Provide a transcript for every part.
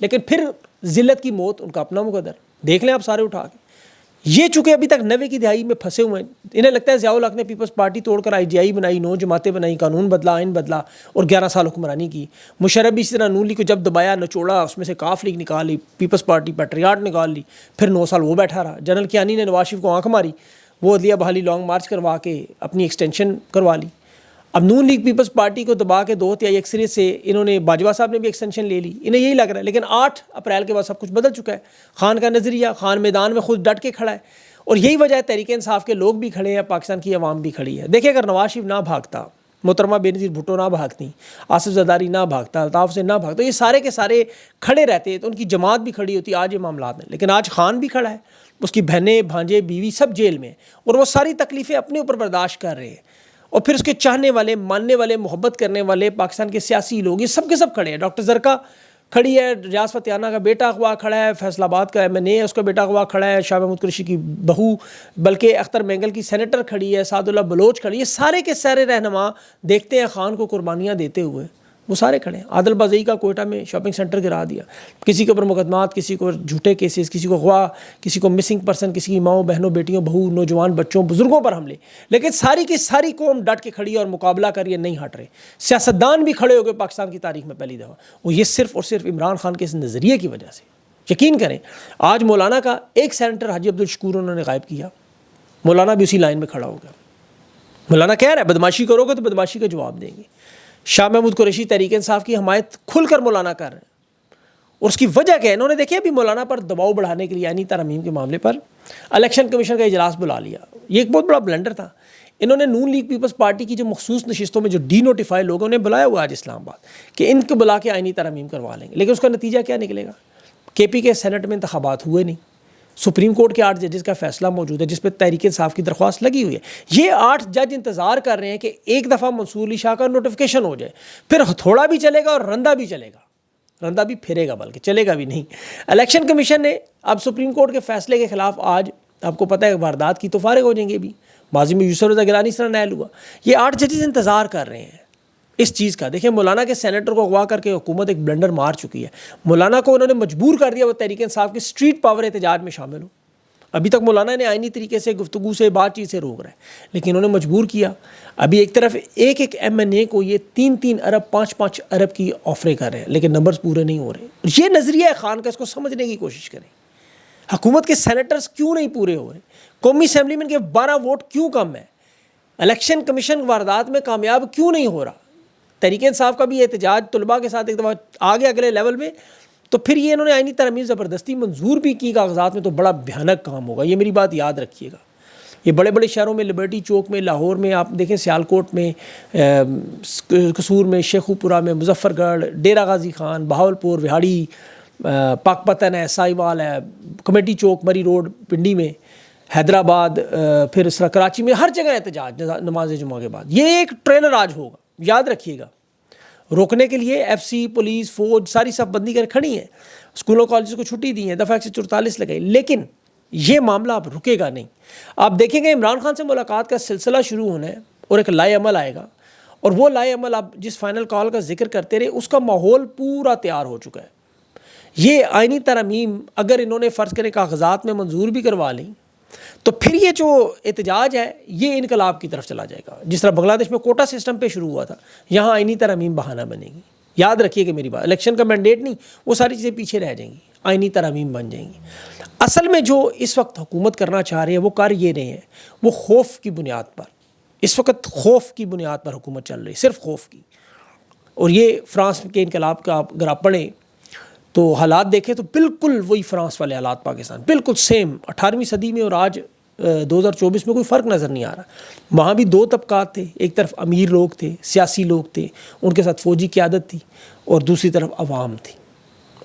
لیکن پھر ذلت کی موت ان کا اپنا مقدر، دیکھ لیں آپ سارے اٹھا کے. یہ چونکہ ابھی تک 90 کی دہائی میں پھنسے ہوئے ہیں، انہیں لگتا ہے ضیاء الحق نے پیپلز پارٹی توڑ کر IGI بنائی، 9 جماعتیں بنائی، قانون بدلا، آئین بدلا اور 11 سال حکمرانی کی. مشرف بھی اسی طرح نون لیگ کو جب دبایا، نچوڑا، اس میں سے کاف لیگ نکال لی، پیپلز پارٹی پیٹریاٹ نکال لی، پھر 9 سال وہ بیٹھا رہا. جنرل کیانی نے نواز شریف کو آنکھ ماری، وہ عدلیہ بحالی لانگ مارچ کروا کے اپنی ایکسٹینشن کروا لی. اب نون لیگ پیپلز پارٹی کو دبا کے 2 تہائی اکثریت سے انہوں نے، باجوہ صاحب نے بھی ایکسٹینشن لے لی، انہیں یہی لگ رہا ہے. لیکن 8 اپریل کے بعد سب کچھ بدل چکا ہے. خان کا نظریہ، خان میدان میں خود ڈٹ کے کھڑا ہے، اور یہی وجہ ہے تحریک انصاف کے لوگ بھی کھڑے ہیں، پاکستان کی عوام بھی کھڑی ہے. دیکھیں اگر نواز شریف نہ بھاگتا، محترمہ بینظیر بھٹو نہ بھاگتی، آصف زرداری نہ بھاگتا، الطاف حسین نہ بھاگتا، یہ سارے کے سارے کھڑے رہتے تو ان کی جماعت بھی کھڑی ہوتی، آج یہ معاملات ہیں. لیکن آج خان بھی کھڑا ہے، اس کی بہنیں، بھانجے، بیوی سب جیل میں، اور وہ ساری تکلیفیں اپنے اوپر برداشت کر رہے ہیں. اور پھر اس کے چاہنے والے، ماننے والے، محبت کرنے والے پاکستان کے سیاسی لوگ، یہ سب کے سب کھڑے ہیں. ڈاکٹر زرکا کھڑی ہے، ریاض فتیانہ کا بیٹا اغوا کھڑا ہے، فیصل آباد کا MNA اس کا بیٹا اغوا کھڑا ہے، شاہ محمود قریشی کی بہو، بلکہ اختر مینگل کی سینیٹر کھڑی ہے، سعد اللہ بلوچ کھڑی ہے. سارے کے سارے رہنما دیکھتے ہیں خان کو قربانیاں دیتے ہوئے، وہ سارے کھڑے ہیں. عادل بازئی کا کوئٹہ میں شاپنگ سینٹر گرا دیا، کسی کے اوپر مقدمات، کسی کو جھوٹے کیسز، کسی کو اغوا، کسی کو مسنگ پرسن، کسی کی ماؤں، بہنوں، بیٹیوں، بہو، نوجوان بچوں، بزرگوں پر حملے. لیکن ساری کی ساری قوم ڈٹ کے کھڑی ہے اور مقابلہ کر رہی ہے، نہیں ہٹ رہے. سیاستدان بھی کھڑے ہو گئے پاکستان کی تاریخ میں پہلی دفعہ، وہ یہ صرف اور صرف عمران خان کے اس نظریے کی وجہ سے. یقین کریں آج مولانا کا ایک سینیٹر حاجی عبدالشکور انہوں نے غائب کیا، مولانا بھی اسی لائن میں کھڑا ہو گیا. مولانا کہہ رہا ہے بدماشی کرو گے تو بدماشی کا جواب دیں گے. شاہ محمود قریشی تحریک انصاف کی حمایت کھل کر مولانا کر رہے ہیں، اور اس کی وجہ کیا ہے؟ انہوں نے دیکھیں ابھی مولانا پر دباؤ بڑھانے کے لیے آئینی ترامیم کے معاملے پر الیکشن کمیشن کا اجلاس بلا لیا. یہ ایک بہت بڑا بلنڈر تھا. انہوں نے نون لیگ پیپلز پارٹی کی جو مخصوص نشستوں میں جو ڈی نوٹیفائی لوگوں نے بلایا ہوا آج اسلام آباد کہ ان کو بلا کے آئینی ترامیم کروا لیں گے. لیکن اس کا نتیجہ کیا نکلے گا؟ KP کے سینٹ میں انتخابات ہوئے نہیں. سپریم کورٹ کے 8 ججز کا فیصلہ موجود ہے جس پہ تحریک انصاف کی درخواست لگی ہوئی ہے. یہ 8 جج انتظار کر رہے ہیں کہ ایک دفعہ منصور علی شاہ کا نوٹیفیکیشن ہو جائے، پھر ہتھوڑا بھی چلے گا اور رندہ بھی چلے گا، رندہ بھی پھرے گا بلکہ چلے گا بھی نہیں. الیکشن کمیشن نے اب سپریم کورٹ کے فیصلے کے خلاف آج آپ کو پتہ ہے واردات کی تو فارغ ہو جائیں گے. بھی ماضی میں یوسف رضا گیلانی اس طرح نائل ہوا. یہ 8 ججز انتظار کر رہے ہیں اس چیز کا. دیکھیں مولانا کے سینیٹر کو اغوا کر کے حکومت ایک بلنڈر مار چکی ہے. مولانا کو انہوں نے مجبور کر دیا وہ تحریک انصاف کے اسٹریٹ پاور احتجاج میں شامل ہو. ابھی تک مولانا نے آئینی طریقے سے گفتگو سے بات چیت سے روک رہا ہے، لیکن انہوں نے مجبور کیا. ابھی ایک طرف ایک MNA کو یہ 3 ارب 5 ارب کی آفریں کر رہے ہیں، لیکن نمبرز پورے نہیں ہو رہے. یہ نظریہ ہے خان کا، اس کو سمجھنے کی کوشش کریں. حکومت کے سینیٹرز کیوں نہیں پورے ہو رہے؟ قومی اسمبلی میں ان کے 12 ووٹ کیوں کم ہے؟ الیکشن کمیشن واردات میں کامیاب کیوں نہیں ہو رہا؟ تحریک انصاف کا بھی احتجاج طلباء کے ساتھ ایک دفعہ آگے اگلے لیول میں، تو پھر یہ انہوں نے آئینی ترامیم زبردستی منظور بھی کی کاغذات میں، تو بڑا بھیانک کام ہوگا. یہ میری بات یاد رکھیے گا. یہ بڑے بڑے شہروں میں، لبرٹی چوک میں، لاہور میں، آپ دیکھیں سیالکوٹ میں، قصور میں، شیخو پورہ میں، مظفر گڑھ، ڈیرہ غازی خان، بہاولپور، وہاڑی، پاک پتن ہے، سائیوال ہے، کمیٹی چوک، مری روڈ پنڈی میں، حیدرآباد، پھر اس طرح کراچی میں، ہر جگہ احتجاج نماز جمعہ کے بعد. یہ ایک ٹرینر آج ہوگا، یاد رکھیے گا. روکنے کے لیے FC، پولیس، فوج ساری صف بندی کر کھڑی ہیں، اسکولوں کالجز کو چھٹی دی ہیں، دفعہ 144 لگائی. لیکن یہ معاملہ اب رکے گا نہیں. آپ دیکھیں گے عمران خان سے ملاقات کا سلسلہ شروع ہونا ہے اور ایک لائے عمل آئے گا، اور وہ لائے عمل آپ جس فائنل کال کا ذکر کرتے رہے اس کا ماحول پورا تیار ہو چکا ہے. یہ آئینی ترامیم اگر انہوں نے فرض کرے کاغذات میں منظور بھی کروا لیں تو پھر یہ جو احتجاج ہے یہ انقلاب کی طرف چلا جائے گا. جس طرح بنگلہ دیش میں کوٹا سسٹم پہ شروع ہوا تھا، یہاں آئینی ترامیم بہانہ بنے گی. یاد رکھیے کہ میری بات، الیکشن کا مینڈیٹ نہیں، وہ ساری چیزیں پیچھے رہ جائیں گی، آئینی ترامیم بن جائیں گی. اصل میں جو اس وقت حکومت کرنا چاہ رہے ہیں وہ کر یہ رہے ہیں، وہ خوف کی بنیاد پر، اس وقت خوف کی بنیاد پر حکومت چل رہی ہے، صرف خوف کی. اور یہ فرانس کے انقلاب کا اگر آپ پڑھیں تو حالات دیکھیں تو بالکل وہی فرانس والے حالات پاکستان، بالکل سیم 18ویں صدی میں اور آج 2024 میں کوئی فرق نظر نہیں آ رہا. وہاں بھی 2 طبقات تھے، ایک طرف امیر لوگ تھے، سیاسی لوگ تھے، ان کے ساتھ فوجی قیادت تھی، اور دوسری طرف عوام تھی.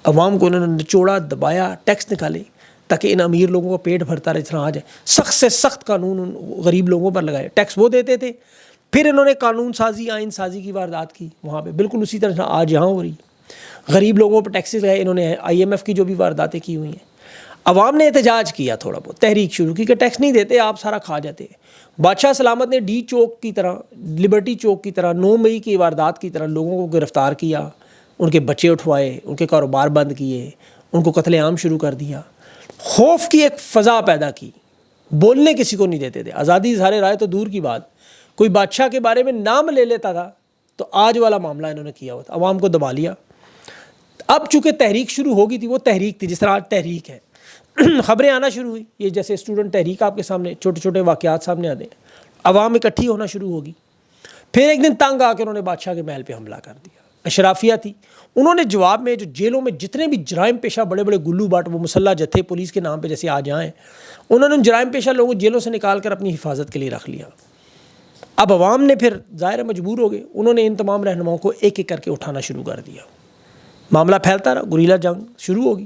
عوام کو انہوں نے نچوڑا، دبایا، ٹیکس نکالے تاکہ ان امیر لوگوں کا پیٹ بھرتا رہے. اس طرح آ جائے سخت سے سخت قانون ان غریب لوگوں پر لگائے، ٹیکس وہ دیتے تھے. پھر انہوں نے قانون سازی، آئین سازی کی واردات کی وہاں پہ، بالکل اسی طرح آج یہاں ہو رہی. غریب لوگوں پر ٹیکسز لگائے انہوں نے، IMF کی جو بھی وارداتیں کی ہوئی ہیں. عوام نے احتجاج کیا، تھوڑا بہت تحریک شروع کی کہ ٹیکس نہیں دیتے آپ، سارا کھا جاتے. بادشاہ سلامت نے ڈی چوک کی طرح، لبرٹی چوک کی طرح، 9 مئی کی واردات کی طرح لوگوں کو گرفتار کیا، ان کے بچے اٹھوائے، ان کے کاروبار بند کیے، ان کو قتل عام شروع کر دیا، خوف کی ایک فضا پیدا کی، بولنے کسی کو نہیں دیتے تھے، آزادی اظہار رائے تو دور کی بات، کوئی بادشاہ کے بارے میں نام لے لیتا تھا تو آج والا معاملہ انہوں نے کیا ہوا تھا، عوام کو دبا لیا۔ اب چونکہ تحریک شروع ہوگی تھی، وہ تحریک تھی جس طرح آج تحریک ہے، خبریں آنا شروع ہوئی، یہ جیسے اسٹوڈنٹ تحریک آپ کے سامنے چھوٹے چھوٹے واقعات سامنے آتے ہیں، عوام اکٹھی ہونا شروع ہوگی۔ پھر ایک دن تنگ آ کے انہوں نے بادشاہ کے محل پہ حملہ کر دیا، اشرافیہ تھی، انہوں نے جواب میں جو جیلوں میں جتنے بھی جرائم پیشہ بڑے بڑے گلو باٹ، وہ مسلح جتھے پولیس کے نام پہ جیسے آج آئیں، انہوں نے ان جرائم پیشہ لوگوں جیلوں سے نکال کر اپنی حفاظت کے لیے رکھ لیا۔ اب عوام نے پھر ظاہر مجبور ہو گئے، انہوں نے ان تمام رہنماؤں کو ایک ایک کر کے اٹھانا شروع کر دیا، معاملہ پھیلتا رہا، گوریلا جنگ شروع ہوگی،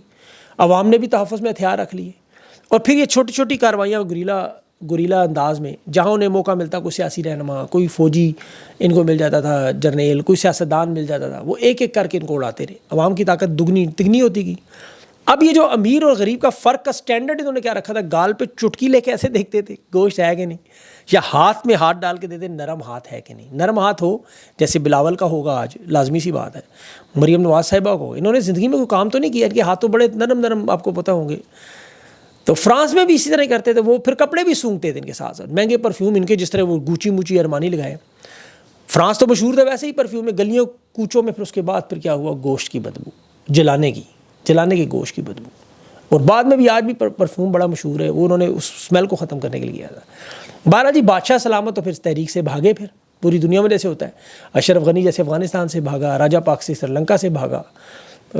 عوام نے بھی تحفظ میں ہتھیار رکھ لیے، اور پھر یہ چھوٹی چھوٹی کارروائیاں گوریلا انداز میں، جہاں انہیں موقع ملتا، کوئی سیاسی رہنما، کوئی فوجی ان کو مل جاتا تھا، جرنیل، کوئی سیاستدان مل جاتا تھا، وہ ایک ایک کر کے ان کو اڑاتے رہے، عوام کی طاقت دگنی تگنی ہوتی گئی۔ اب یہ جو امیر اور غریب کا فرق کا سٹینڈرڈ انہوں نے کیا رکھا تھا، گال پہ چٹکی لے کے ایسے دیکھتے تھے گوشت ہے کہ نہیں، یا ہاتھ میں ہاتھ ڈال کے دیتے نرم ہاتھ ہے کہ نہیں، نرم ہاتھ ہو جیسے بلاول کا ہوگا آج، لازمی سی بات ہے، مریم نواز صاحبہ کو، انہوں نے زندگی میں کوئی کام تو نہیں کیا، ان کے ہاتھ تو بڑے نرم نرم آپ کو پتہ ہوں گے۔ تو فرانس میں بھی اسی طرح کرتے تھے، وہ پھر کپڑے بھی سونگتے تھے ان کے ساتھ ساتھ، مہنگے پرفیوم ان کے، جس طرح وہ گوچی موچی ارمانی لگائے، فرانس تو مشہور تھا ویسے ہی پرفیوم میں، گلیوں کوچوں میں۔ پھر اس کے بعد پھر کیا ہوا، گوشت کی بدبو، جلانے کی گوشت کی بدبو، اور بعد میں بھی آج بھی پرفیوم بڑا مشہور ہے، وہ انہوں نے اس اسمیل کو ختم کرنے کے لیے کیا تھا۔ بہرحال جی بادشاہ سلامت، تو پھر اس تحریک سے بھاگے، پھر پوری دنیا میں جیسے ہوتا ہے، اشرف غنی جیسے افغانستان سے بھاگا، راجہ پاک سے سری لنکا سے بھاگا،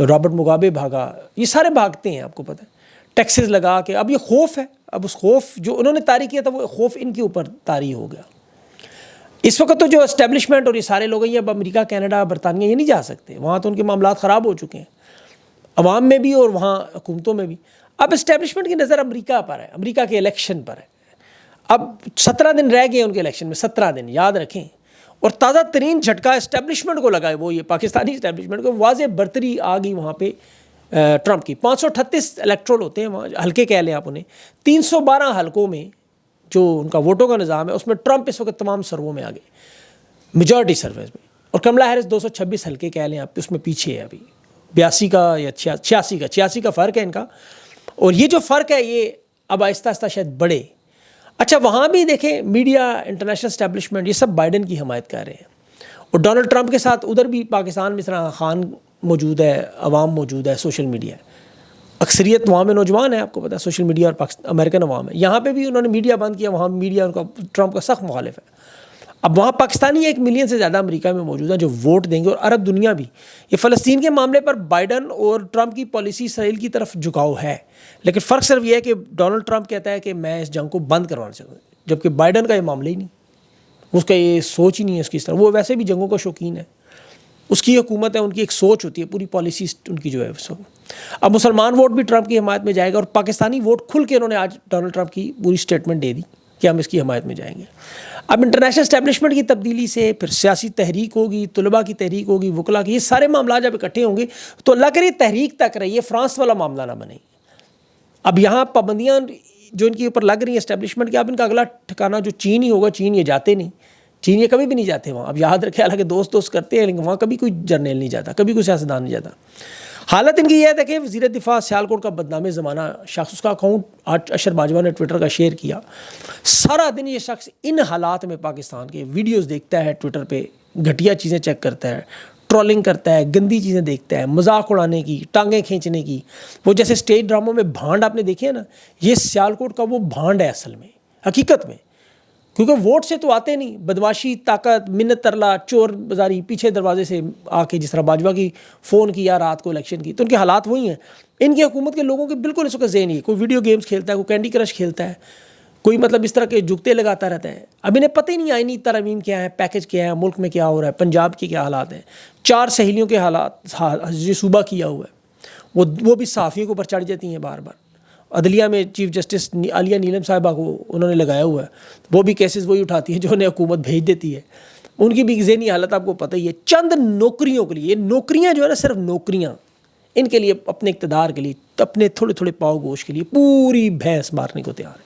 رابرٹ مگابے بھاگا، یہ سارے بھاگتے ہیں، آپ کو پتہ ہے، ٹیکسز لگا کے۔ اب یہ خوف ہے، اب اس خوف جو انہوں نے طاری کیا تھا، وہ خوف ان کے اوپر طاری ہو گیا۔ اس وقت تو جو اسٹیبلشمنٹ اور یہ سارے لوگ ہیں، اب امریکہ، کینیڈا، برطانیہ، یہ نہیں جا سکتے، وہاں تو ان کے معاملات خراب ہو چکے ہیں، عوام میں بھی اور وہاں حکومتوں میں بھی۔ اب اسٹیبلشمنٹ کی نظر امریکہ پر ہے، امریکہ کے الیکشن پر ہے۔ اب 17 دن رہ گئے ان کے الیکشن میں، 17 دن یاد رکھیں، اور تازہ ترین جھٹکا اسٹیبلشمنٹ کو لگا ہے، وہ یہ پاکستانی اسٹیبلشمنٹ کو واضح برتری آ گئی وہاں پہ ٹرمپ کی۔ 538 الیکٹرول ہوتے ہیں وہاں، حلقے کہہ لیں آپ انہیں، 312 حلقوں میں جو ان کا ووٹوں کا نظام ہے، اس میں ٹرمپ اس وقت تمام سرووں میں آ گئے، میجورٹی سروز میں، اور کملا ہیرس 226 حلقے کہہ لیں آپ، اس میں پیچھے ہے ابھی 82 کا یا 86 کا فرق ہے ان کا، اور یہ جو فرق ہے یہ اب آہستہ آہستہ شاید بڑھے۔ اچھا وہاں بھی دیکھیں، میڈیا، انٹرنیشنل اسٹیبلشمنٹ، یہ سب بائیڈن کی حمایت کر رہے ہیں، اور ڈونلڈ ٹرمپ کے ساتھ ادھر بھی پاکستان میں اس طرح خان موجود ہے، عوام موجود ہے، سوشل میڈیا ہے، اکثریت وہاں میں نوجوان ہے، آپ کو پتہ ہے، سوشل میڈیا اور امریکن عوام ہے۔ یہاں پہ بھی انہوں نے میڈیا بند کیا، وہاں میڈیا ان کا ٹرمپ کا سخت مخالف ہے۔ اب وہاں پاکستانی 1 ملین سے زیادہ امریکہ میں موجود ہیں جو ووٹ دیں گے، اور عرب دنیا بھی۔ یہ فلسطین کے معاملے پر بائیڈن اور ٹرمپ کی پالیسی اسرائیل کی طرف جھکاؤ ہے، لیکن فرق صرف یہ ہے کہ ڈونلڈ ٹرمپ کہتا ہے کہ میں اس جنگ کو بند کروانا چاہتا ہوں، جبکہ بائیڈن کا یہ معاملہ ہی نہیں، اس کا یہ سوچ ہی نہیں ہے اس کی، اس طرح وہ ویسے بھی جنگوں کا شوقین ہے، اس کی حکومت ہے، ان کی ایک سوچ ہوتی ہے، پوری پالیسی ان کی جو ہے اس وقت۔ اب مسلمان ووٹ بھی ٹرمپ کی حمایت میں جائے گا، اور پاکستانی ووٹ کھل کے انہوں نے آج ڈونلڈ ٹرمپ کی پوری اسٹیٹمنٹ دے دی کہ ہم اس کی حمایت میں جائیں گے۔ اب انٹرنیشنل اسٹیبلشمنٹ کی تبدیلی سے پھر سیاسی تحریک ہوگی، طلباء کی تحریک ہوگی، وکلا کی، یہ سارے معاملات جب اکٹھے ہوں گے تو اللہ کرے تحریک تک رہی ہے، فرانس والا معاملہ نہ بنے۔ اب یہاں پابندیاں جو ان کے اوپر لگ رہی ہیں اسٹیبلشمنٹ کی، اب ان کا اگلا ٹھکانہ جو چین ہی ہوگا، چین یہ جاتے نہیں، چین یہ کبھی بھی نہیں جاتے وہاں، اب یاد رکھیں، حالانکہ دوست کرتے ہیں لیکن وہاں کبھی کوئی جرنیل نہیں جاتا، کبھی کوئی سیاستدان نہیں جاتا۔ حالت ان کی یہ ہے کہ وزیر دفاع سیالکوٹ کا بدنام زمانہ شخص، اس کا اکاؤنٹ آج اشر باجوہ نے ٹویٹر کا شیئر کیا، سارا دن یہ شخص ان حالات میں پاکستان کے ویڈیوز دیکھتا ہے، ٹویٹر پہ گھٹیا چیزیں چیک کرتا ہے، ٹرولنگ کرتا ہے، گندی چیزیں دیکھتا ہے، مذاق اڑانے کی، ٹانگیں کھینچنے کی، وہ جیسے سٹیج ڈراموں میں بھانڈ آپ نے دیکھے ہیں نا، یہ سیالکوٹ کا وہ بھانڈ ہے اصل میں، حقیقت میں، کیونکہ ووٹ سے تو آتے نہیں، بدماشی، طاقت، منت ترلا، چور بازاری، پیچھے دروازے سے آ کے، جس طرح باجوہ کی فون کیا رات کو الیکشن کی، تو ان کے حالات وہی ہیں۔ ان کی حکومت کے لوگوں کے بالکل اس وقت ذہن ہی ہے، کوئی ویڈیو گیمز کھیلتا ہے، کوئی کینڈی کرش کھیلتا ہے، کوئی مطلب اس طرح کے جگتے لگاتا رہتا ہے۔ اب انہیں پتہ ہی نہیں آئینی ترامیم کیا ہے، پیکج کیا ہے، ملک میں کیا ہو رہا ہے، پنجاب کے کیا حالات ہیں، 4 سہیلیوں کے حالات جو صوبہ کیا ہوا ہے، وہ بھی صحافیوں کے اوپر چڑھ جاتی ہیں بار بار۔ عدلیہ میں چیف جسٹس عالیہ نیلم صاحبہ کو انہوں نے لگایا ہوا ہے، وہ بھی کیسز وہی اٹھاتی ہیں جو انہیں حکومت بھیج دیتی ہے، ان کی بھی ذہنی حالت آپ کو پتہ ہی ہے۔ چند نوکریوں کے لیے، نوکریاں جو ہے نا، صرف نوکریاں، ان کے لیے، اپنے اقتدار کے لیے، اپنے تھوڑے تھوڑے پاؤ گوشت کے لیے پوری بھینس مارنے کو تیار ہے،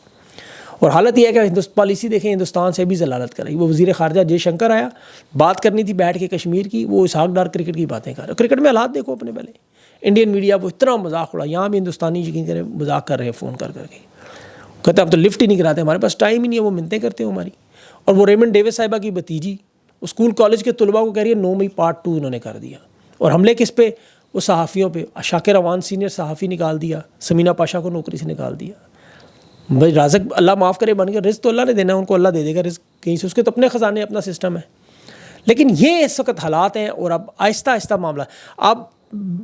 اور حالت یہ ہے کہ پالیسی دیکھیں ہندوستان سے بھی ضلالت کر رہی. وہ وزیر خارجہ جے شنکر آیا, بات کرنی تھی بیٹھ کے کشمیر کی, وہ اسحاق ڈار کرکٹ کی باتیں کر رہے. کرکٹ میں حالات دیکھو اپنے پہلے, انڈین میڈیا وہ اتنا مذاق اڑا, یہاں بھی ہندوستانی یقین کریں مذاق کر رہے ہیں فون کر کے, کہتے اب تو لفٹ ہی نہیں کراتے, ہمارے پاس ٹائم ہی نہیں ہے, وہ منتیں کرتے ہیں ہماری. اور وہ ریمنڈ ڈیوس صاحبہ کی بھتیجی اسکول کالج کے طلباء کو کہہ رہی ہے 9 مئی پارٹ 2 انہوں نے کر دیا. اور حملے کس پہ؟ وہ صحافیوں پہ. شاکر روان سینئر صحافی نکال دیا, سمینہ پاشا کو نوکری سے نکال دیا. بھائی رازق اللہ معاف کرے بن گیا, رزق تو اللہ نے دینا ہے, ان کو اللہ دے دے گا رزق کہیں سے, اس کے تو اپنے خزانے اپنا سسٹم ہے. لیکن یہ اس وقت حالات ہیں, اور اب آہستہ آہستہ معاملہ. اب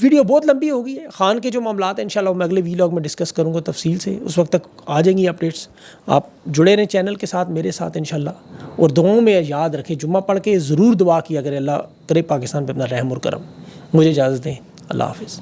ویڈیو بہت لمبی ہو گئی ہے, خان کے جو معاملات ہیں انشاءاللہ میں اگلے ویلاگ میں ڈسکس کروں گا تفصیل سے, اس وقت تک آ جائیں گی اپڈیٹس. آپ جڑے رہیں چینل کے ساتھ, میرے ساتھ انشاءاللہ, اور دعاؤں میں یاد رکھیں, جمعہ پڑھ کے ضرور دعا کیا کرے, اللہ کرے پاکستان پہ اپنا رحم اور کرم. مجھے اجازت دیں, اللہ حافظ.